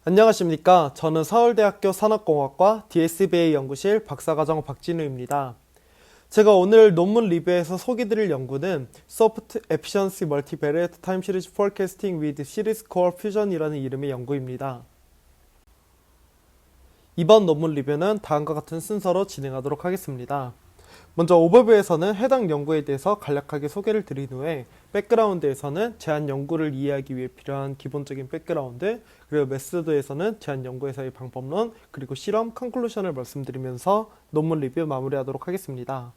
안녕하십니까. 저는 서울대학교 산업공학과 DSBA 연구실 박사과정 박진우입니다. 제가 오늘 논문 리뷰에서 소개드릴 연구는 Soft Efficiency Multivariate Time Series Forecasting with Series Core Fusion이라는 이름의 연구입니다. 이번 논문 리뷰는 다음과 같은 순서로 진행하도록 하겠습니다. 먼저 오버뷰에서는 해당 연구에 대해서 간략하게 소개를 드린 후에 백그라운드에서는 제한 연구를 이해하기 위해 필요한 기본적인 백그라운드, 그리고 메소드에서는 제한 연구에서의 방법론, 그리고 실험, 컨클루션을 말씀드리면서 논문 리뷰 마무리하도록 하겠습니다.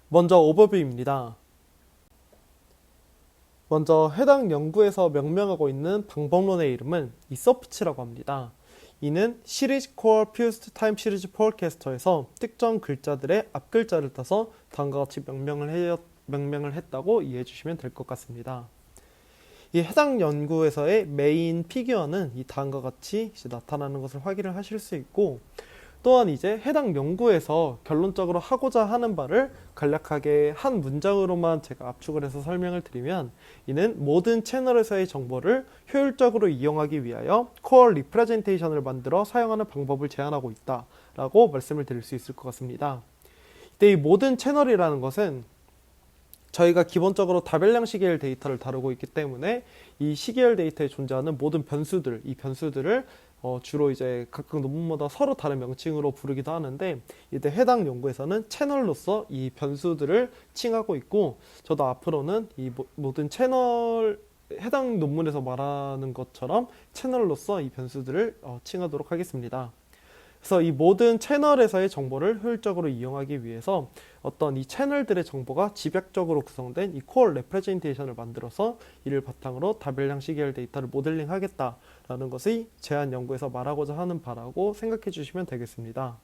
먼저 오버뷰입니다. 먼저 해당 연구에서 명명하고 있는 방법론의 이름은 이 서프치라고 합니다. 이는 시리즈 코어 퓨스트 타임 시리즈 포캐스터에서 특정 글자들의 앞글자를 따서 다음과 같이 명명을 했다고 이해해 주시면 될 것 같습니다. 이 해당 연구에서의 메인 피규어는 이 다음과 같이 나타나는 것을 확인을 하실 수 있고, 또한 이제 해당 연구에서 결론적으로 하고자 하는 바를 간략하게 한 문장으로만 제가 압축을 해서 설명을 드리면, 이는 모든 채널에서의 정보를 효율적으로 이용하기 위하여 코어 리프레젠테이션을 만들어 사용하는 방법을 제안하고 있다 라고 말씀을 드릴 수 있을 것 같습니다. 이때 이 모든 채널이라는 것은 저희가 기본적으로 다별량 시계열 데이터를 다루고 있기 때문에 이 시계열 데이터에 존재하는 모든 변수들, 이 변수들을 주로 이제 각각 논문마다 서로 다른 명칭으로 부르기도 하는데, 이때 해당 연구에서는 채널로서 이 변수들을 칭하고 있고, 저도 앞으로는 이 모든 채널, 해당 논문에서 말하는 것처럼 채널로서 이 변수들을 칭하도록 하겠습니다. 그래서 이 모든 채널에서의 정보를 효율적으로 이용하기 위해서 어떤 이 채널들의 정보가 집약적으로 구성된 이 코어 레프레젠테이션을 만들어서 이를 바탕으로 다별량 시계열 데이터를 모델링 하겠다라는 것이 제한 연구에서 말하고자 하는 바라고 생각해 주시면 되겠습니다.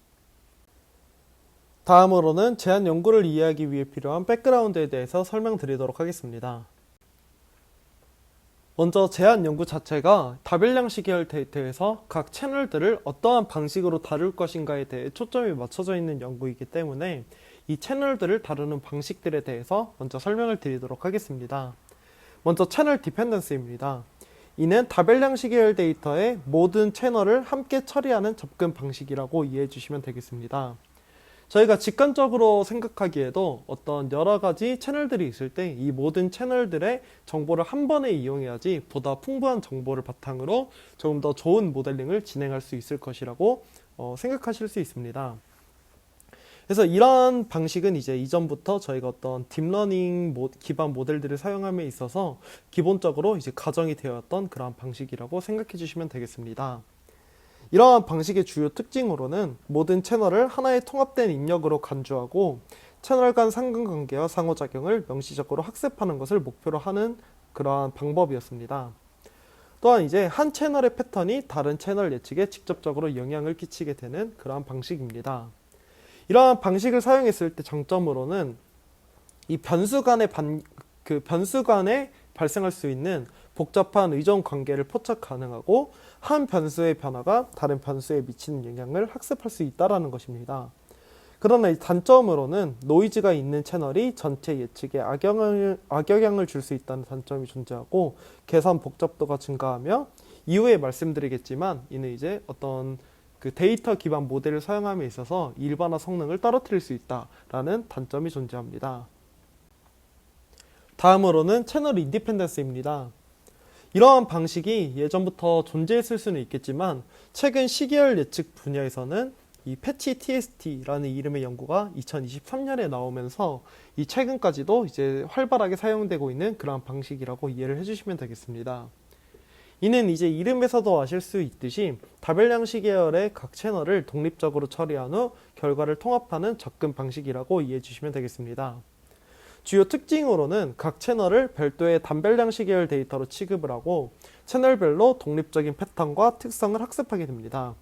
다음으로는 제한 연구를 이해하기 위해 필요한 백그라운드에 대해서 설명드리도록 하겠습니다. 먼저 제한 연구 자체가 다별량 시계열 데이터에서 각 채널들을 어떠한 방식으로 다룰 것인가에 대해 초점이 맞춰져 있는 연구이기 때문에 이 채널들을 다루는 방식들에 대해서 먼저 설명을 드리도록 하겠습니다. 먼저 채널 디펜던스입니다. 이는 다별량 시계열 데이터의 모든 채널을 함께 처리하는 접근 방식이라고 이해해 주시면 되겠습니다. 저희가 직관적으로 생각하기에도 어떤 여러 가지 채널들이 있을 때 이 모든 채널들의 정보를 한 번에 이용해야지 보다 풍부한 정보를 바탕으로 조금 더 좋은 모델링을 진행할 수 있을 것이라고 생각하실 수 있습니다. 그래서 이러한 방식은 이제 이전부터 저희가 어떤 딥러닝 기반 모델들을 사용함에 있어서 기본적으로 이제 가정이 되었던 그러한 방식이라고 생각해 주시면 되겠습니다. 이러한 방식의 주요 특징으로는 모든 채널을 하나의 통합된 입력으로 간주하고 채널 간 상관관계와 상호작용을 명시적으로 학습하는 것을 목표로 하는 그러한 방법이었습니다. 또한 이제 한 채널의 패턴이 다른 채널 예측에 직접적으로 영향을 끼치게 되는 그러한 방식입니다. 이러한 방식을 사용했을 때 장점으로는 이 변수 간에 발생할 수 있는 복잡한 의존 관계를 포착 가능하고 한 변수의 변화가 다른 변수에 미치는 영향을 학습할 수 있다는 것입니다. 그러나 이 단점으로는 노이즈가 있는 채널이 전체 예측에 악영향을 줄 수 있다는 단점이 존재하고 계산 복잡도가 증가하며, 이후에 말씀드리겠지만 이는 이제 어떤 그 데이터 기반 모델을 사용함에 있어서 일반화 성능을 떨어뜨릴 수 있다라는 단점이 존재합니다. 다음으로는 채널 인디펜던스입니다. 이러한 방식이 예전부터 존재했을 수는 있겠지만 최근 시계열 예측 분야에서는 이 패치 TST라는 이름의 연구가 2023년에 나오면서 이 최근까지도 이제 활발하게 사용되고 있는 그러한 방식이라고 이해를 해주시면 되겠습니다. 이는 이제 이름에서도 아실 수 있듯이 다별량 시계열의 각 채널을 독립적으로 처리한 후 결과를 통합하는 접근 방식이라고 이해해 주시면 되겠습니다. 주요 특징으로는 각 채널을 별도의 단별량 시계열 데이터로 취급을 하고 채널별로 독립적인 패턴과 특성을 학습하게 됩니다.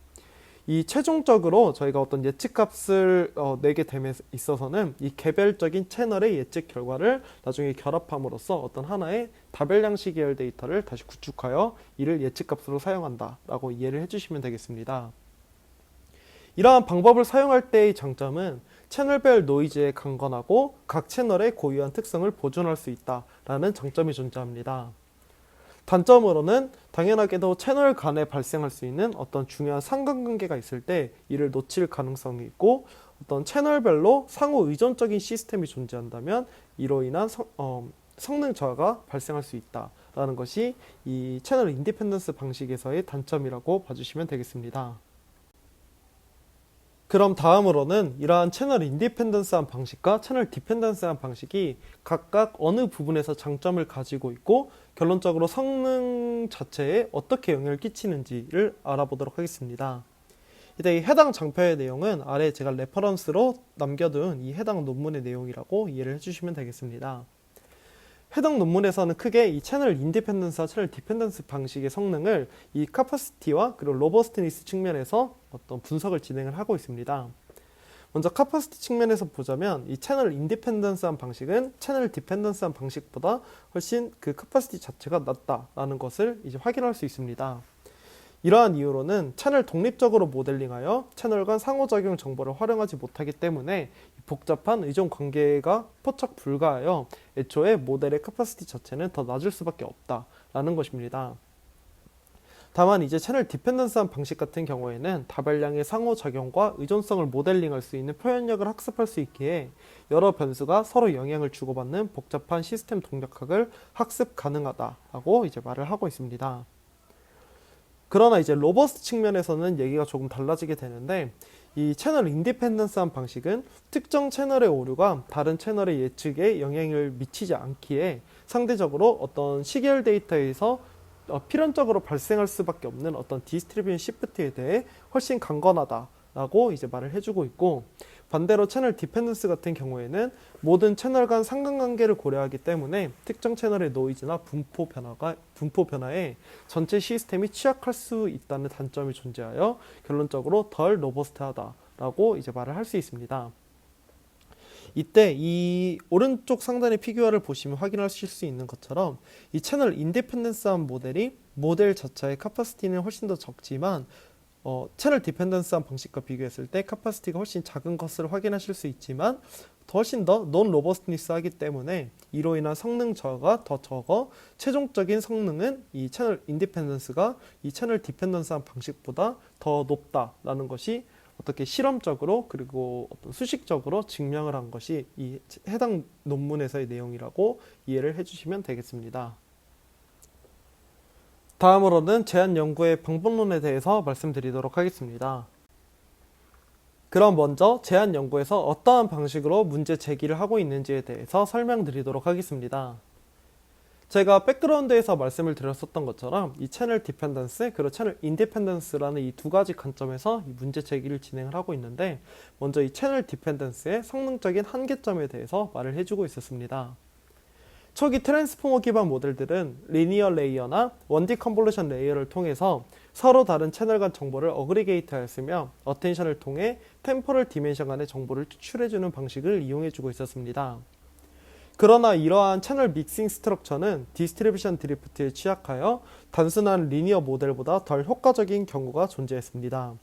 이 최종적으로 저희가 어떤 예측값을 내게 됨에 있어서는 이 개별적인 채널의 예측 결과를 나중에 결합함으로써 어떤 하나의 다별량 시계열 데이터를 다시 구축하여 이를 예측값으로 사용한다라고 이해를 해주시면 되겠습니다. 이러한 방법을 사용할 때의 장점은 채널별 노이즈에 강건하고 각 채널의 고유한 특성을 보존할 수 있다라는 장점이 존재합니다. 단점으로는 당연하게도 채널 간에 발생할 수 있는 어떤 중요한 상관관계가 있을 때 이를 놓칠 가능성이 있고, 어떤 채널별로 상호 의존적인 시스템이 존재한다면 이로 인한 성능 저하가 발생할 수 있다라는 것이 이 채널 인디펜던스 방식에서의 단점이라고 봐주시면 되겠습니다. 그럼 다음으로는 이러한 채널 인디펜던스한 방식과 채널 디펜던스한 방식이 각각 어느 부분에서 장점을 가지고 있고 결론적으로 성능 자체에 어떻게 영향을 끼치는지를 알아보도록 하겠습니다. 이제 이 해당 장표의 내용은 아래 제가 레퍼런스로 남겨둔 이 해당 논문의 내용이라고 이해를 해주시면 되겠습니다. 해당 논문에서는 크게 이 채널 인디펜던스와 채널 디펜던스 방식의 성능을 이 카퍼시티와 그리고 로버스트니스 측면에서 어떤 분석을 진행을 하고 있습니다. 먼저 카퍼시티 측면에서 보자면 이 채널 인디펜던스한 방식은 채널 디펜던스한 방식보다 훨씬 그 카퍼시티 자체가 낮다라는 것을 이제 확인할 수 있습니다. 이러한 이유로는 채널 독립적으로 모델링하여 채널 간 상호작용 정보를 활용하지 못하기 때문에 복잡한 의존 관계가 포착 불가하여 애초에 모델의 캐퍼시티 자체는 더 낮을 수밖에 없다라는 것입니다. 다만 이제 채널 디펜던스한 방식 같은 경우에는 다발량의 상호작용과 의존성을 모델링할 수 있는 표현력을 학습할 수 있기에 여러 변수가 서로 영향을 주고받는 복잡한 시스템 동력학을 학습 가능하다라고 이제 말을 하고 있습니다. 그러나 이제 로버스트 측면에서는 얘기가 조금 달라지게 되는데, 이 채널 인디펜던스한 방식은 특정 채널의 오류가 다른 채널의 예측에 영향을 미치지 않기에 상대적으로 어떤 시계열 데이터에서 필연적으로 발생할 수밖에 없는 어떤 디스트리뷰션 시프트에 대해 훨씬 강건하다라고 이제 말을 해주고 있고, 반대로 채널 디펜던스 같은 경우에는 모든 채널 간 상관관계를 고려하기 때문에 특정 채널의 노이즈나 분포 변화에 전체 시스템이 취약할 수 있다는 단점이 존재하여 결론적으로 덜 로버스트하다라고 이제 말을 할 수 있습니다. 이때 이 오른쪽 상단의 피규어를 보시면 확인하실 수 있는 것처럼 이 채널 인디펜던스한 모델이 모델 자체의 캐퍼시티는 훨씬 더 적지만 채널 디펜던스한 방식과 비교했을 때 캐퍼시티가 훨씬 작은 것을 확인하실 수 있지만 훨씬 더 논 로버스트니스하기 때문에 이로 인한 성능 저하가 더 적어 최종적인 성능은 이 채널 인디펜던스가 이 채널 디펜던스한 방식보다 더 높다라는 것이 어떻게 실험적으로 그리고 어떤 수식적으로 증명을 한 것이 이 해당 논문에서의 내용이라고 이해를 해주시면 되겠습니다. 다음으로는 제한 연구의 방법론에 대해서 말씀드리도록 하겠습니다. 그럼 먼저 제한 연구에서 어떠한 방식으로 문제 제기를 하고 있는지에 대해서 설명드리도록 하겠습니다. 제가 백그라운드에서 말씀을 드렸었던 것처럼 이 채널 디펜던스 그리고 채널 인디펜던스라는 이 두 가지 관점에서 이 문제 제기를 진행을 하고 있는데, 먼저 이 채널 디펜던스의 성능적인 한계점에 대해서 말을 해주고 있었습니다. 초기 트랜스포머 기반 모델들은 리니어 레이어나 원디 컨볼루션 레이어를 통해서 서로 다른 채널 간 정보를 어그리게이트 하였으며 어텐션을 통해 템포럴 디멘션 간의 정보를 추출해주는 방식을 이용해주고 있었습니다. 그러나 이러한 채널 믹싱 스트럭처는 디스트리뷰션 드리프트에 취약하여 단순한 리니어 모델보다 덜 효과적인 경우가 존재했습니다.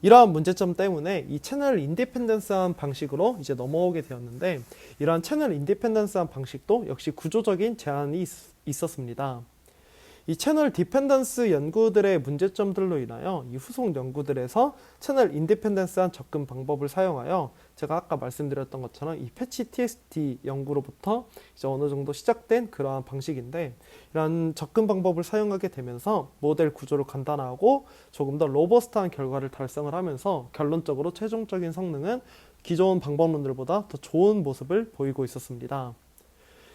이러한 문제점 때문에 이 채널 인디펜던스한 방식으로 이제 넘어오게 되었는데, 이러한 채널 인디펜던스한 방식도 역시 구조적인 제한이 있었습니다. 이 채널 디펜던스 연구들의 문제점들로 인하여 이 후속 연구들에서 채널 인디펜던스한 접근 방법을 사용하여 제가 아까 말씀드렸던 것처럼 이 패치 TST 연구로부터 이제 어느 정도 시작된 그러한 방식인데, 이러한 접근 방법을 사용하게 되면서 모델 구조를 간단화하고 조금 더 로버스트한 결과를 달성을 하면서 결론적으로 최종적인 성능은 기존 방법론들보다 더 좋은 모습을 보이고 있었습니다.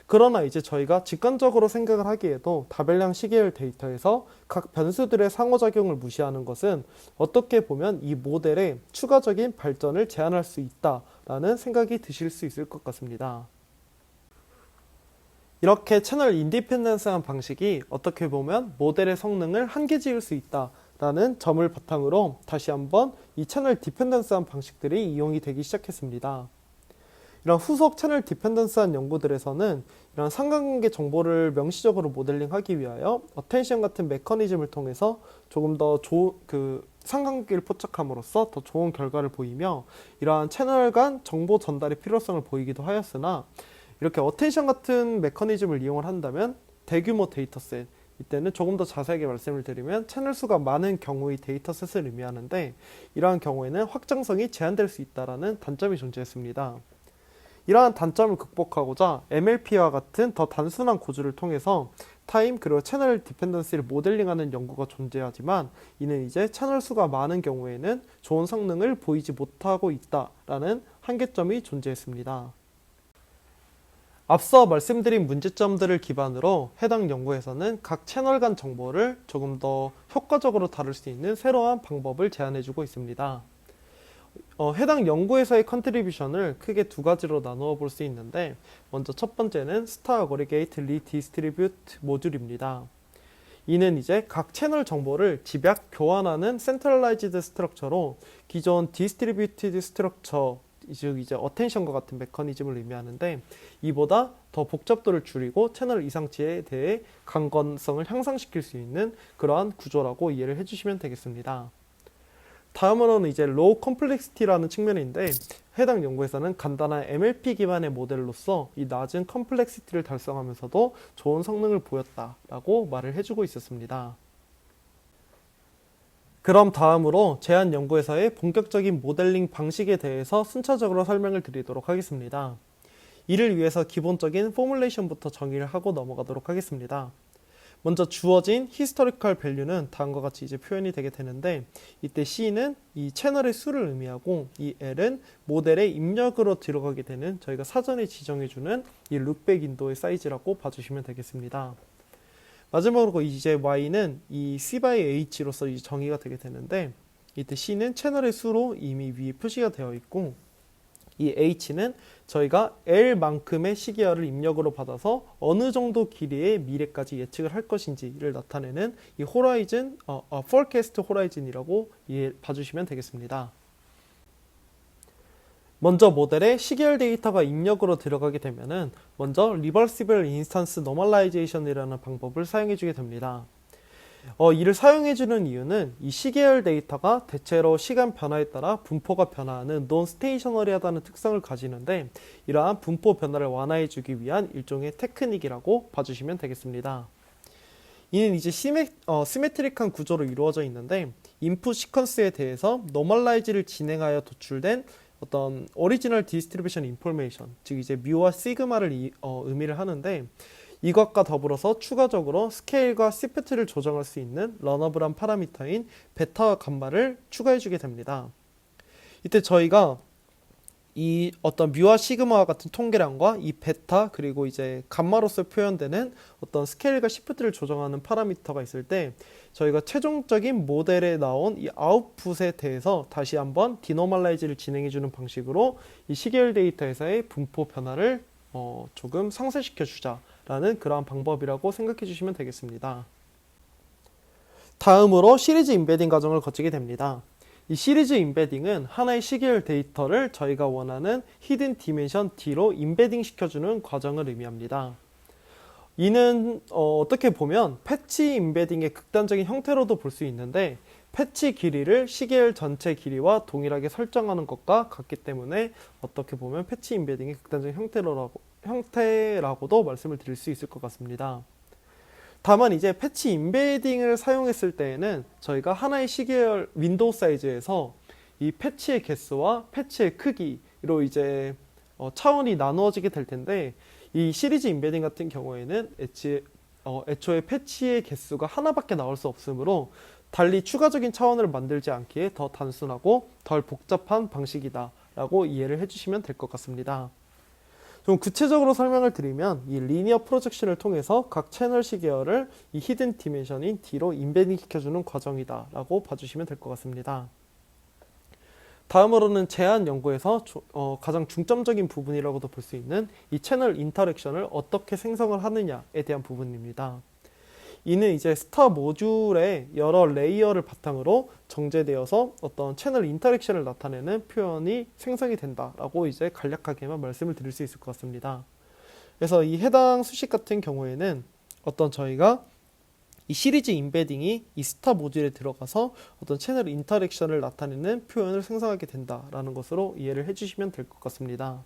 그러나 이제 저희가 직관적으로 생각을 하기에도 다별량 시계열 데이터에서 각 변수들의 상호작용을 무시하는 것은 어떻게 보면 이 모델의 추가적인 발전을 제한할 수 있다라는 생각이 드실 수 있을 것 같습니다. 이렇게 채널 인디펜던스한 방식이 어떻게 보면 모델의 성능을 한계 지을 수 있다라는 점을 바탕으로 다시 한번 이 채널 디펜던스한 방식들이 이용이 되기 시작했습니다. 이런 후속 채널 디펜던스한 연구들에서는 이런 상관관계 정보를 명시적으로 모델링하기 위하여 어텐션 같은 메커니즘을 통해서 조금 더 상관관계를 포착함으로써 더 좋은 결과를 보이며, 이러한 채널 간 정보 전달의 필요성을 보이기도 하였으나, 이렇게 어텐션 같은 메커니즘을 이용을 한다면 대규모 데이터셋 이때는 조금 더 자세하게 말씀을 드리면 채널 수가 많은 경우의 데이터셋을 의미하는데, 이러한 경우에는 확장성이 제한될 수 있다는 단점이 존재했습니다. 이러한 단점을 극복하고자 MLP와 같은 더 단순한 구조를 통해서 타임 그리고 채널 디펜던시를 모델링하는 연구가 존재하지만, 이는 이제 채널 수가 많은 경우에는 좋은 성능을 보이지 못하고 있다라는 한계점이 존재했습니다. 앞서 말씀드린 문제점들을 기반으로 해당 연구에서는 각 채널 간 정보를 조금 더 효과적으로 다룰 수 있는 새로운 방법을 제안해주고 있습니다. 해당 연구에서의 컨트리뷰션을 크게 두 가지로 나누어 볼 수 있는데, 먼저 첫 번째는 스타 어그리게이트 리디스트리뷰트 모듈입니다. 이는 이제 각 채널 정보를 집약 교환하는 센트럴라이즈드 스트럭처로 기존 디스트리뷰티드 스트럭처, 즉 이제 어텐션과 같은 메커니즘을 의미하는데, 이보다 더 복잡도를 줄이고 채널 이상치에 대해 강건성을 향상시킬 수 있는 그러한 구조라고 이해를 해주시면 되겠습니다. 다음으로는 이제 로우 컴플렉시티라는 측면인데, 해당 연구에서는 간단한 MLP 기반의 모델로서 이 낮은 컴플렉시티를 달성하면서도 좋은 성능을 보였다라고 말을 해주고 있었습니다. 그럼 다음으로 제안 연구에서의 본격적인 모델링 방식에 대해서 순차적으로 설명을 드리도록 하겠습니다. 이를 위해서 기본적인 포뮬레이션부터 정의를 하고 넘어가도록 하겠습니다. 먼저 주어진 히스토리컬 밸류는 다음과 같이 이제 표현이 되게 되는데, 이때 C는 이 채널의 수를 의미하고, 이 L은 모델의 입력으로 들어가게 되는 저희가 사전에 지정해주는 이 룩백 윈도우의 사이즈라고 봐주시면 되겠습니다. 마지막으로 이제 Y는 이 C by H로서 이제 정의가 되게 되는데, 이때 C는 채널의 수로 이미 위에 표시가 되어 있고, 이 H는 저희가 L만큼의 시계열을 입력으로 받아서 어느 정도 길이의 미래까지 예측을 할 것인지를 나타내는 이 호라이즌, forecast horizon이라고 봐주시면 되겠습니다. 먼저 모델에 시계열 데이터가 입력으로 들어가게 되면은 먼저 Reversible Instance Normalization이라는 방법을 사용해주게 됩니다. 이를 사용해주는 이유는 이 시계열 데이터가 대체로 시간 변화에 따라 분포가 변화하는 non-stationary하다는 특성을 가지는데, 이러한 분포 변화를 완화해주기 위한 일종의 테크닉이라고 봐주시면 되겠습니다. 이는 이제 시메트릭한 구조로 이루어져 있는데, 인풋 시퀀스에 대해서 노멀라이즈를 진행하여 도출된 어떤 오리지널 디스트리뷰션 인포메이션, 즉 이제 뮤와 시그마를 의미를 하는데, 이것과 더불어서 추가적으로 스케일과 시프트를 조정할 수 있는 러너블한 파라미터인 베타와 감마를 추가해주게 됩니다. 이때 저희가 이 어떤 뮤와 시그마와 같은 통계량과 이 베타 그리고 이제 감마로서 표현되는 어떤 스케일과 시프트를 조정하는 파라미터가 있을 때, 저희가 최종적인 모델에 나온 이 아웃풋에 대해서 다시 한번 디노멀라이즈를 진행해주는 방식으로 이 시계열 데이터에서의 분포 변화를 조금 상쇄시켜 주자 라는 그러한 방법이라고 생각해 주시면 되겠습니다. 다음으로 시리즈 임베딩 과정을 거치게 됩니다. 이 시리즈 임베딩은 하나의 시계열 데이터를 저희가 원하는 히든 디멘션 D로 임베딩 시켜주는 과정을 의미합니다. 이는 어떻게 보면 패치 임베딩의 극단적인 형태로도 볼 수 있는데, 패치 길이를 시계열 전체 길이와 동일하게 설정하는 것과 같기 때문에 어떻게 보면 패치 임베딩의 극단적인 형태라고도 말씀을 드릴 수 있을 것 같습니다. 다만 이제 패치 임베딩을 사용했을 때에는 저희가 하나의 시계열 윈도우 사이즈에서 이 패치의 개수와 패치의 크기로 이제 차원이 나누어지게 될 텐데, 이 시리즈 임베딩 같은 경우에는 애초에 패치의 개수가 하나밖에 나올 수 없으므로 달리 추가적인 차원을 만들지 않기에 더 단순하고 덜 복잡한 방식이다 라고 이해를 해주시면 될 것 같습니다. 좀 구체적으로 설명을 드리면, 이 리니어 프로젝션을 통해서 각 채널 시계열을 이 히든 디멘션인 D로 임베딩 시켜주는 과정이다 라고 봐주시면 될 것 같습니다. 다음으로는 제안 연구에서 가장 중점적인 부분이라고도 볼 수 있는 이 채널 인터랙션을 어떻게 생성을 하느냐에 대한 부분입니다. 이는 이제 스타 모듈의 여러 레이어를 바탕으로 정제되어서 어떤 채널 인터랙션을 나타내는 표현이 생성이 된다라고 이제 간략하게만 말씀을 드릴 수 있을 것 같습니다. 그래서 이 해당 수식 같은 경우에는 어떤 저희가 이 시리즈 임베딩이 이 스타 모듈에 들어가서 어떤 채널 인터랙션을 나타내는 표현을 생성하게 된다라는 것으로 이해를 해주시면 될 것 같습니다.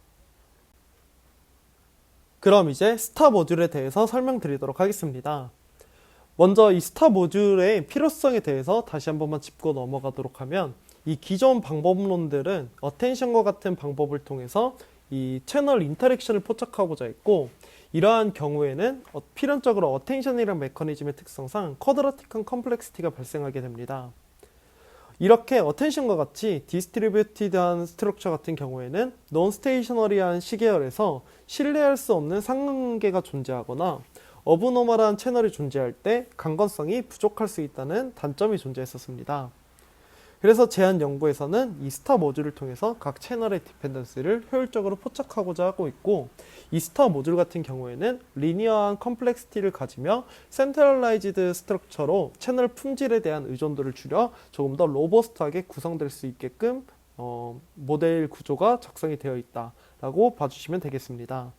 그럼 이제 스타 모듈에 대해서 설명드리도록 하겠습니다. 먼저 이 스타 모듈의 필요성에 대해서 다시 한 번만 짚고 넘어가도록 하면, 이 기존 방법론들은 어텐션과 같은 방법을 통해서 이 채널 인터랙션을 포착하고자 했고, 이러한 경우에는 필연적으로 어텐션이라는 메커니즘의 특성상 쿼드라틱한 컴플렉시티가 발생하게 됩니다. 이렇게 어텐션과 같이 디스트리뷰티드한 스트럭처 같은 경우에는 논 스테이셔너리한 시계열에서 신뢰할 수 없는 상관계가 존재하거나 어브노멀한 채널이 존재할 때 강건성이 부족할 수 있다는 단점이 존재했었습니다. 그래서 제한 연구에서는 이 스타 모듈을 통해서 각 채널의 디펜던스를 효율적으로 포착하고자 하고 있고, 이 스타 모듈 같은 경우에는 리니어한 컴플렉시티를 가지며 센트럴라이즈드 스트럭처로 채널 품질에 대한 의존도를 줄여 조금 더 로버스트하게 구성될 수 있게끔 모델 구조가 작성이 되어 있다라고 봐주시면 되겠습니다.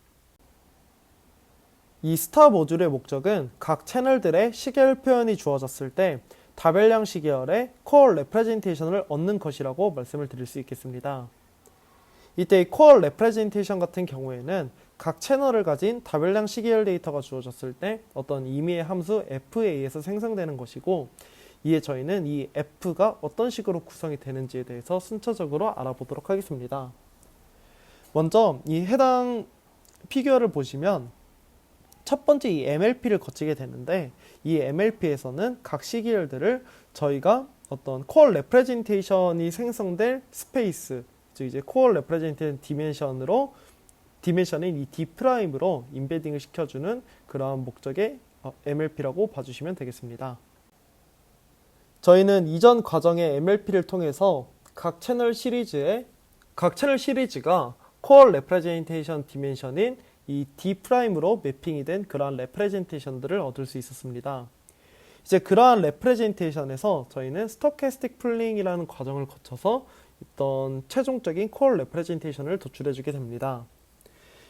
이 스타 모듈의 목적은 각 채널들의 시계열 표현이 주어졌을 때 다별량 시계열의 코어 레프레젠테이션을 얻는 것이라고 말씀을 드릴 수 있겠습니다. 이때 이 코어 레프레젠테이션 같은 경우에는 각 채널을 가진 다별량 시계열 데이터가 주어졌을 때 어떤 임의의 함수 f에 의해서 생성되는 것이고, 이에 저희는 이 f가 어떤 식으로 구성이 되는지에 대해서 순차적으로 알아보도록 하겠습니다. 먼저 이 해당 피규어를 보시면 첫 번째 이 MLP를 거치게 되는데, 이 MLP에서는 각 시계열들을 저희가 어떤 코어 레프레젠테이션이 생성될 스페이스, 즉 이제 코어 레프레젠테이션 디멘션인 이 D'로 인베딩을 시켜주는 그러한 목적의 MLP라고 봐주시면 되겠습니다. 저희는 이전 과정의 MLP를 통해서 각 채널 시리즈가 코어 레프레젠테이션 디멘션인 이 D'로 매핑이 된 그러한 레프레젠테이션들을 얻을 수 있었습니다. 이제 그러한 레프레젠테이션에서 저희는 스토캐스틱 풀링이라는 과정을 거쳐서 어떤 최종적인 코어 레프레젠테이션을 도출해주게 됩니다.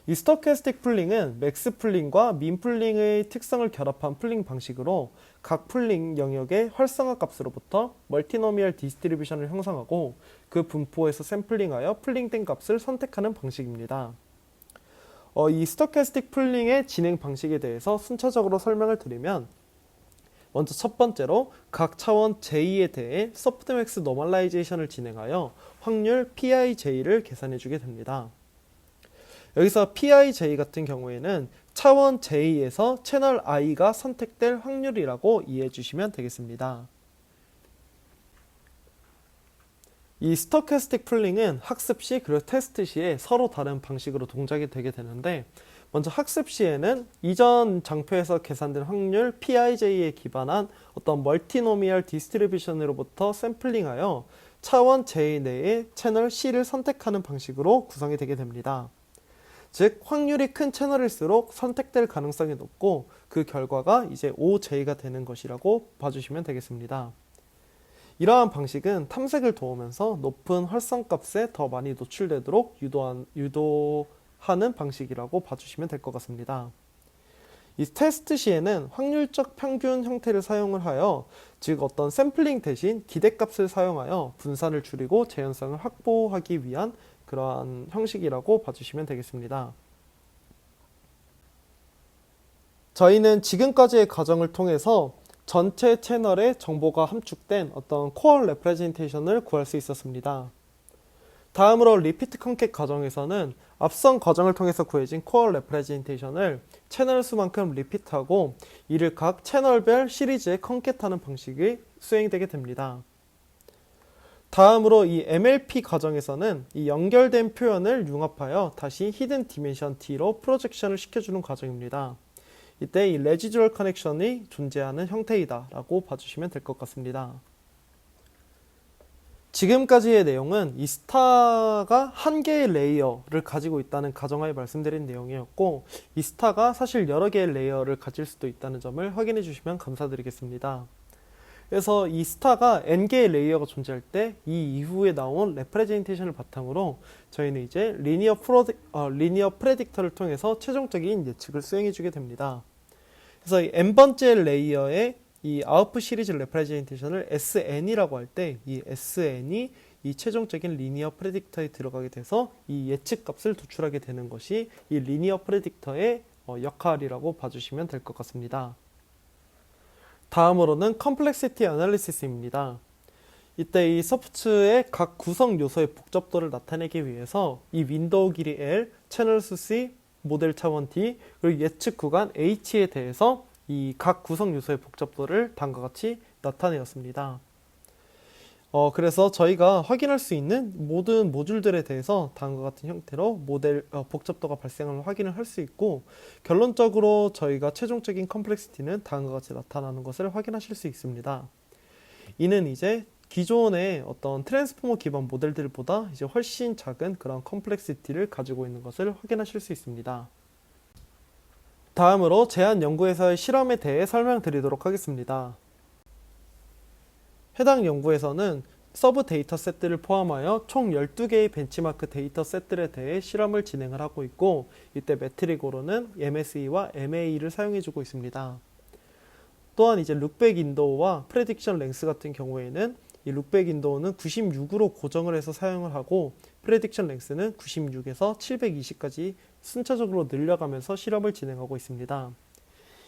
이 스토캐스틱 풀링은 맥스 풀링과 민 풀링의 특성을 결합한 풀링 방식으로 각 풀링 영역의 활성화 값으로부터 멀티노미얼 디스트리뷰션을 형성하고 그 분포에서 샘플링하여 풀링된 값을 선택하는 방식입니다. 이 스토캐스틱 풀링의 진행 방식에 대해서 순차적으로 설명을 드리면, 먼저 첫 번째로 각 차원 J에 대해 소프트맥스 노멀라이제이션을 진행하여 확률 PIJ를 계산해 주게 됩니다. 여기서 PIJ 같은 경우에는 차원 J에서 채널 I가 선택될 확률이라고 이해해 주시면 되겠습니다. 이 스토캐스틱 풀링은 학습 시 그리고 테스트 시에 서로 다른 방식으로 동작이 되게 되는데, 먼저 학습 시에는 이전 장표에서 계산된 확률 PIJ에 기반한 어떤 멀티노미얼 디스트리뷰션으로부터 샘플링하여 차원 J 내의 채널 C를 선택하는 방식으로 구성이 되게 됩니다. 즉 확률이 큰 채널일수록 선택될 가능성이 높고, 그 결과가 이제 OJ가 되는 것이라고 봐주시면 되겠습니다. 이러한 방식은 탐색을 도우면서 높은 활성값에 더 많이 노출되도록 유도하는 방식이라고 봐주시면 될 것 같습니다. 이 테스트 시에는 확률적 평균 형태를 사용을 하여, 즉 어떤 샘플링 대신 기대값을 사용하여 분산을 줄이고 재현성을 확보하기 위한 그러한 형식이라고 봐주시면 되겠습니다. 저희는 지금까지의 과정을 통해서 전체 채널에 정보가 함축된 어떤 코어 레프레젠테이션을 구할 수 있었습니다. 다음으로 리피트 컨캣 과정에서는 앞선 과정을 통해서 구해진 코어 레프레젠테이션을 채널 수만큼 리피트하고 이를 각 채널별 시리즈에 컨캣하는 방식이 수행되게 됩니다. 다음으로 이 MLP 과정에서는 이 연결된 표현을 융합하여 다시 히든 디멘션 D로 프로젝션을 시켜주는 과정입니다. 이때 이 레지듀얼 커넥션이 존재하는 형태이다 라고 봐주시면 될 것 같습니다. 지금까지의 내용은 이 스타가 한 개의 레이어를 가지고 있다는 가정하에 말씀드린 내용이었고, 이 스타가 사실 여러 개의 레이어를 가질 수도 있다는 점을 확인해 주시면 감사드리겠습니다. 그래서 이 스타가 n개의 레이어가 존재할 때 이 이후에 나온 레프레젠테이션을 바탕으로 저희는 이제 리니어 프레딕터를 통해서 최종적인 예측을 수행해 주게 됩니다. 그래서 이 n번째 레이어의 이 아웃풋 시리즈 레프레젠테이션을 SN이라고 할 때 이 SN이 이 최종적인 리니어 프레딕터에 들어가게 돼서 이 예측 값을 도출하게 되는 것이 이 리니어 프레딕터의 역할이라고 봐주시면 될 것 같습니다. 다음으로는 컴플렉시티 애널리시스입니다. 이때 이 서프츠의 각 구성 요소의 복잡도를 나타내기 위해서 이 윈도우 길이 L, 채널 수 C, 모델 차원 D, 그리고 예측 구간 H에 대해서 이 각 구성 요소의 복잡도를 다음과 같이 나타내었습니다. 그래서 저희가 확인할 수 있는 모든 모듈들에 대해서 다음과 같은 형태로 모델 복잡도가 발생하는 확인을 할 수 있고, 결론적으로 저희가 최종적인 컴플렉시티는 다음과 같이 나타나는 것을 확인하실 수 있습니다. 이는 이제 기존의 어떤 트랜스포머 기반 모델들보다 이제 훨씬 작은 그런 컴플렉시티를 가지고 있는 것을 확인하실 수 있습니다. 다음으로 제한 연구에서의 실험에 대해 설명드리도록 하겠습니다. 해당 연구에서는 서브 데이터셋들을 포함하여 총 12개의 벤치마크 데이터셋들에 대해 실험을 진행을 하고 있고, 이때 매트릭으로는 MSE와 MAE를 사용해주고 있습니다. 또한 이제 룩백 윈도우와 프레딕션 랭스 같은 경우에는 이 룩백 윈도우는 96으로 고정을 해서 사용을 하고, 프레딕션 랭스는 96에서 720까지 순차적으로 늘려가면서 실험을 진행하고 있습니다.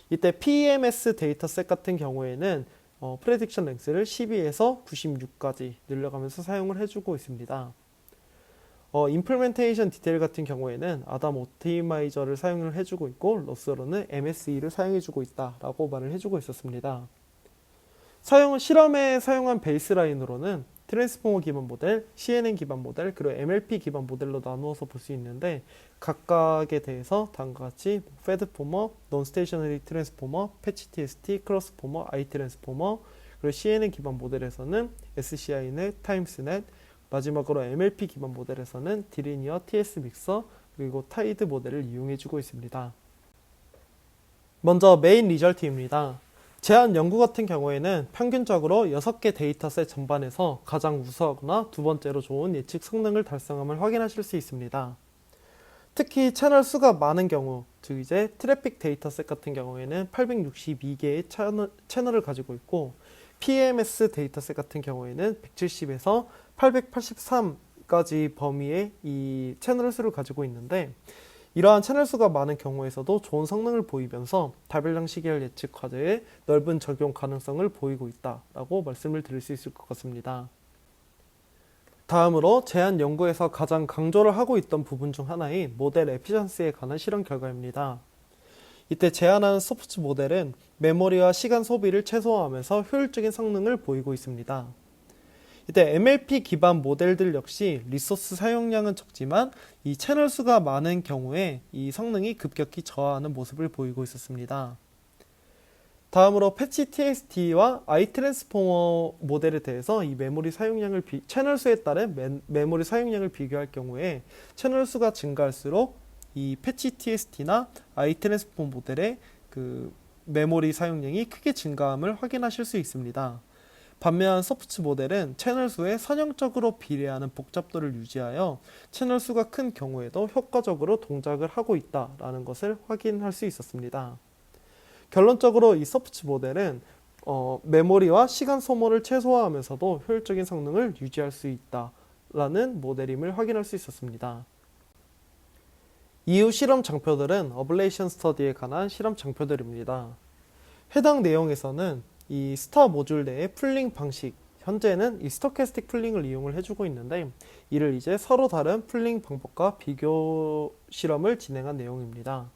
이때 PEMS 데이터셋 같은 경우에는 프레딕션 랭스를 12에서 96까지 늘려가면서 사용을 해주고 있습니다. 임플멘테이션 디테일 같은 경우에는 아담 옵티마이저를 사용을 해주고 있고, 로스로는 MSE를 사용해주고 있다라고 말을 해주고 있었습니다. 실험에 사용한 베이스라인으로는 트랜스포머 기반 모델, CNN 기반 모델, 그리고 MLP 기반 모델로 나누어서 볼 수 있는데, 각각에 대해서 다음과 같이 패드포머, 논스테이셔너리 트랜스포머, 패치 TST, 크로스포머, I 트랜스포머, 그리고 CNN 기반 모델에서는 SCI넷, 타임스넷, 마지막으로 MLP 기반 모델에서는 디리니어, TS 믹서, 그리고 타이드 모델을 이용해주고 있습니다. 먼저 메인 리절트입니다. 제한 연구 같은 경우에는 평균적으로 6개 데이터셋 전반에서 가장 우수하거나 두 번째로 좋은 예측 성능을 달성함을 확인하실 수 있습니다. 특히 채널 수가 많은 경우, 즉 이제 트래픽 데이터셋 같은 경우에는 862개의 채널을 가지고 있고, PMS 데이터셋 같은 경우에는 170에서 883까지 범위의 이 채널 수를 가지고 있는데, 이러한 채널 수가 많은 경우에서도 좋은 성능을 보이면서 다별량 시계열 예측 과제에 넓은 적용 가능성을 보이고 있다라고 말씀을 드릴 수 있을 것 같습니다. 다음으로 제한 연구에서 가장 강조를 하고 있던 부분 중 하나인 모델 에피션시에 관한 실험 결과입니다. 이때 제한하는 서프츠 모델은 메모리와 시간 소비를 최소화하면서 효율적인 성능을 보이고 있습니다. 이때 MLP 기반 모델들 역시 리소스 사용량은 적지만 이 채널 수가 많은 경우에 이 성능이 급격히 저하하는 모습을 보이고 있었습니다. 다음으로 패치 TST와 I 트랜스포머 모델에 대해서 이 메모리 사용량을 채널 수에 따른 메모리 사용량을 비교할 경우에 채널 수가 증가할수록 이 패치 TST나 I 트랜스포머 모델의 그 메모리 사용량이 크게 증가함을 확인하실 수 있습니다. 반면 서프츠 모델은 채널 수에 선형적으로 비례하는 복잡도를 유지하여 채널 수가 큰 경우에도 효과적으로 동작을 하고 있다라는 것을 확인할 수 있었습니다. 결론적으로 이 서프츠 모델은 메모리와 시간 소모를 최소화하면서도 효율적인 성능을 유지할 수 있다라는 모델임을 확인할 수 있었습니다. 이후 실험 장표들은 어블레이션 스터디에 관한 실험 장표들입니다. 해당 내용에서는 이 스타 모듈 내의 풀링 방식, 현재는 이 스토캐스틱 풀링을 이용을 해주고 있는데, 이를 이제 서로 다른 풀링 방법과 비교 실험을 진행한 내용입니다.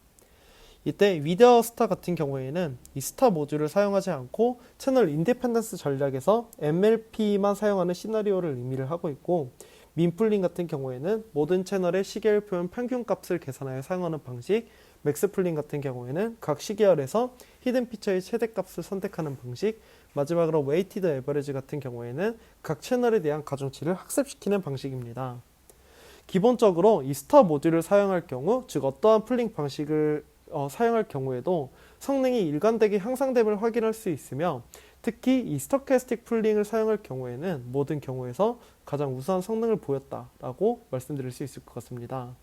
이때 위더 스타 같은 경우에는 이 스타 모듈을 사용하지 않고 채널 인디펜던스 전략에서 MLP만 사용하는 시나리오를 의미를 하고 있고, 민풀링 같은 경우에는 모든 채널의 시계열 표현 평균값을 계산하여 사용하는 방식, 맥스풀링 같은 경우에는 각 시계열에서 히든 피처의 최대값을 선택하는 방식, 마지막으로 웨이티드 에버리지 같은 경우에는 각 채널에 대한 가중치를 학습시키는 방식입니다. 기본적으로 이 스타 모듈을 사용할 경우, 즉 어떠한 풀링 방식을 사용할 경우에도 성능이 일관되게 향상됨을 확인할 수 있으며, 특히 이 스토캐스틱 풀링을 사용할 경우에는 모든 경우에서 가장 우수한 성능을 보였다라고 말씀드릴 수 있을 것 같습니다.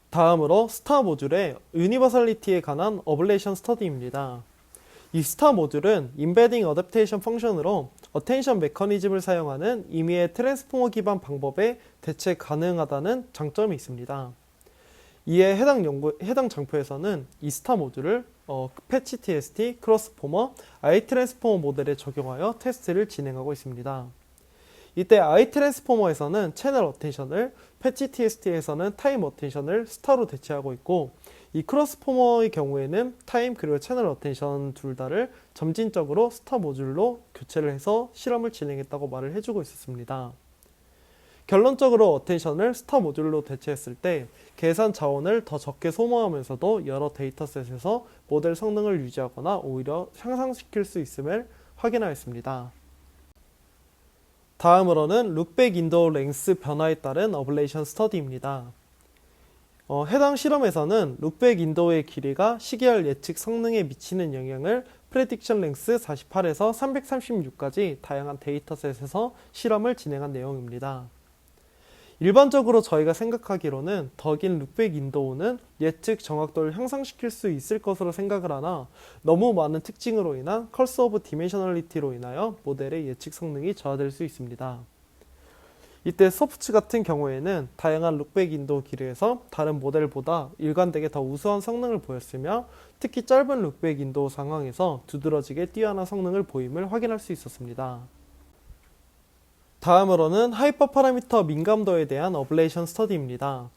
다음으로 스타 모듈의 유니버설리티에 관한 어블레이션 스터디입니다. 이 스타 모듈은 임베딩 어댑테이션 펑션으로 어텐션 메커니즘을 사용하는 임의의 트랜스포머 기반 방법에 대체 가능하다는 장점이 있습니다. 이에 해당 장표에서는 이 스타 모듈을 패치 TST, 크로스포머, 아이트랜스포머 모델에 적용하여 테스트를 진행하고 있습니다. 이때 아이트랜스포머에서는 채널 어텐션을, 패치 TST에서는 타임 어텐션을 스타로 대체하고 있고, 이 크로스포머의 경우에는 타임 그리고 채널 어텐션 둘 다를 점진적으로 스타 모듈로 교체를 해서 실험을 진행했다고 말을 해주고 있었습니다. 결론적으로 어텐션을 스타 모듈로 대체했을 때 계산 자원을 더 적게 소모하면서도 여러 데이터셋에서 모델 성능을 유지하거나 오히려 향상시킬 수 있음을 확인하였습니다. 다음으로는 룩백 인도어 랭스 변화에 따른 어블레이션 스터디입니다. 해당 실험에서는 룩백 인도어의 길이가 시계열 예측 성능에 미치는 영향을 프레딕션 랭스 48에서 336까지 다양한 데이터셋에서 실험을 진행한 내용입니다. 일반적으로 저희가 생각하기로는 더 긴 룩백 인도어는 예측 정확도를 향상시킬 수 있을 것으로 생각을 하나 너무 많은 특징으로 인한 컬스 오브 디멘셔널리티로 인하여 모델의 예측 성능이 저하될 수 있습니다. 이때 소프츠 같은 경우에는 다양한 룩백 인도어 길이에서 다른 모델보다 일관되게 더 우수한 성능을 보였으며 특히 짧은 룩백 인도어 상황에서 두드러지게 뛰어난 성능을 보임을 확인할 수 있었습니다. 다음으로는 하이퍼 파라미터 민감도에 대한 어블레이션 스터디입니다.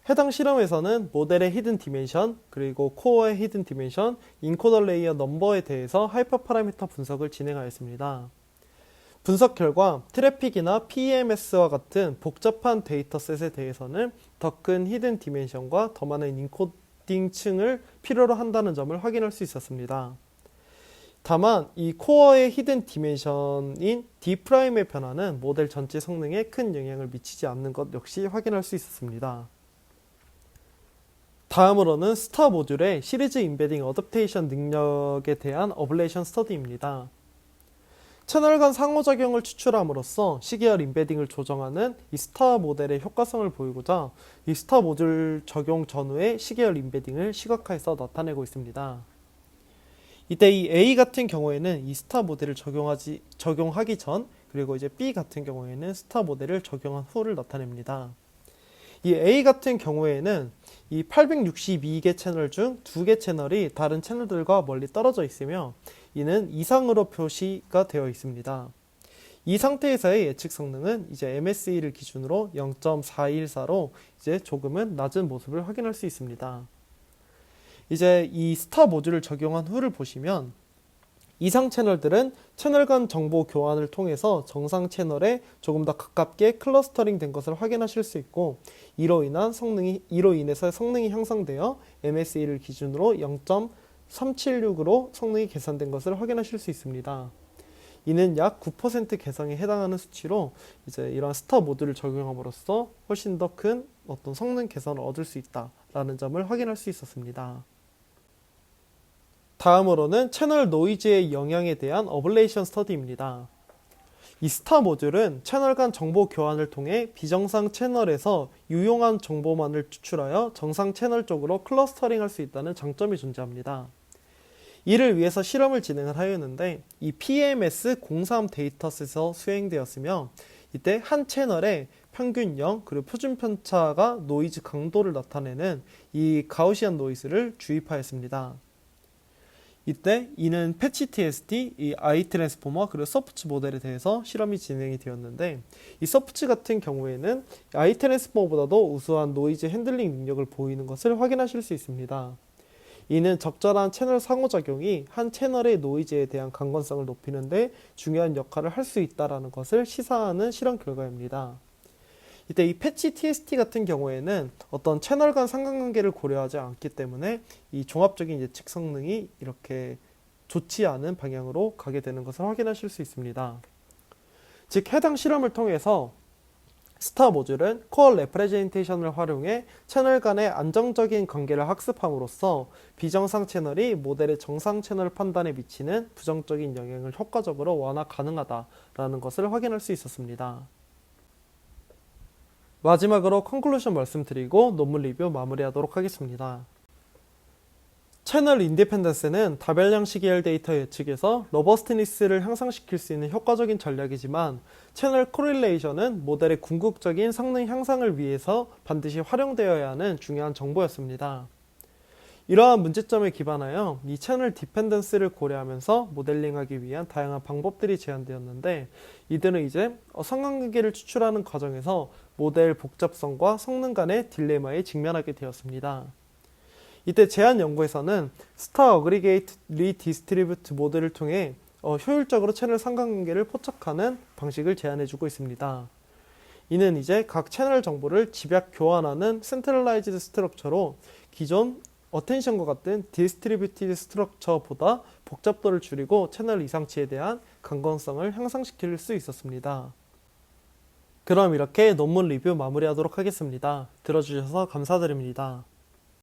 해당 실험에서는 모델의 히든 디멘션, 그리고 코어의 히든 디멘션, 인코더 레이어 넘버에 대해서 하이퍼 파라미터 분석을 진행하였습니다. 분석 결과 트래픽이나 PEMS와 같은 복잡한 데이터셋에 대해서는 더 큰 히든 디멘션과 더 많은 인코딩 층을 필요로 한다는 점을 확인할 수 있었습니다. 다만 이 코어의 히든 디멘션인 D'의 변화는 모델 전체 성능에 큰 영향을 미치지 않는 것 역시 확인할 수 있었습니다. 다음으로는 스타 모듈의 시리즈 임베딩 어댑테이션 능력에 대한 어블레이션 스터디입니다. 채널 간 상호작용을 추출함으로써 시계열 임베딩을 조정하는 이 스타 모델의 효과성을 보이고자 이 스타 모듈 적용 전후의 시계열 임베딩을 시각화해서 나타내고 있습니다. 이때 이 A 같은 경우에는 이 스타 모델을 적용하기 전, 그리고 이제 B 같은 경우에는 스타 모델을 적용한 후를 나타냅니다. 이 A 같은 경우에는 이 862개 채널 중 2개 채널이 다른 채널들과 멀리 떨어져 있으며 이는 이상으로 표시가 되어 있습니다. 이 상태에서의 예측 성능은 이제 MSE를 기준으로 0.414로 이제 조금은 낮은 모습을 확인할 수 있습니다. 이제 이 스타 모듈을 적용한 후를 보시면 이상 채널들은 채널 간 정보 교환을 통해서 정상 채널에 조금 더 가깝게 클러스터링 된 것을 확인하실 수 있고 이로 인해서 성능이 향상되어 MSE를 기준으로 0.376으로 성능이 개선된 것을 확인하실 수 있습니다. 이는 약 9% 개선에 해당하는 수치로 이제 이러한 스타 모듈을 적용함으로써 훨씬 더 큰 어떤 성능 개선을 얻을 수 있다라는 점을 확인할 수 있었습니다. 다음으로는 채널 노이즈의 영향에 대한 어블레이션 스터디입니다. 이 스타 모듈은 채널 간 정보 교환을 통해 비정상 채널에서 유용한 정보만을 추출하여 정상 채널 쪽으로 클러스터링할 수 있다는 장점이 존재합니다. 이를 위해서 실험을 진행을 하였는데 이 PMS03 데이터셋에서 수행되었으며 이때 한 채널에 평균 0 그리고 표준 편차가 노이즈 강도를 나타내는 이 가우시안 노이즈를 주입하였습니다. 이때 이는 패치 TST, 이 I 트랜스포머 그리고 서프츠 모델에 대해서 실험이 진행이 되었는데 이 서프츠 같은 경우에는 I 트랜스포머보다도 우수한 노이즈 핸들링 능력을 보이는 것을 확인하실 수 있습니다. 이는 적절한 채널 상호작용이 한 채널의 노이즈에 대한 강건성을 높이는 데 중요한 역할을 할 수 있다는 것을 시사하는 실험 결과입니다. 이때 이 패치 TST 같은 경우에는 어떤 채널 간 상관관계를 고려하지 않기 때문에 이 종합적인 예측 성능이 이렇게 좋지 않은 방향으로 가게 되는 것을 확인하실 수 있습니다. 즉 해당 실험을 통해서 스타 모듈은 코어 레프레젠테이션을 활용해 채널 간의 안정적인 관계를 학습함으로써 비정상 채널이 모델의 정상 채널 판단에 미치는 부정적인 영향을 효과적으로 완화 가능하다라는 것을 확인할 수 있었습니다. 마지막으로 컨클루션 말씀드리고 논문 리뷰 마무리하도록 하겠습니다. 채널 인디펜던스는 다별량 시계열 데이터 예측에서 러버스트니스를 향상시킬 수 있는 효과적인 전략이지만 채널 코릴레이션은 모델의 궁극적인 성능 향상을 위해서 반드시 활용되어야 하는 중요한 정보였습니다. 이러한 문제점에 기반하여 이 채널 디펜던스를 고려하면서 모델링하기 위한 다양한 방법들이 제안되었는데, 이들은 이제 상관관계를 추출하는 과정에서 모델 복잡성과 성능 간의 딜레마에 직면하게 되었습니다. 이때 제안 연구에서는 스타 어그리게이트 리디스트리뷰트 모델을 통해 효율적으로 채널 상관관계를 포착하는 방식을 제안해주고 있습니다. 이는 이제 각 채널 정보를 집약 교환하는 센트럴라이즈드 스트럭처로 기존 어텐션과 같은 디스트리뷰티드 스트럭처보다 복잡도를 줄이고 채널 이상치에 대한 강건성을 향상시킬 수 있었습니다. 그럼 이렇게 논문 리뷰 마무리하도록 하겠습니다. 들어주셔서 감사드립니다.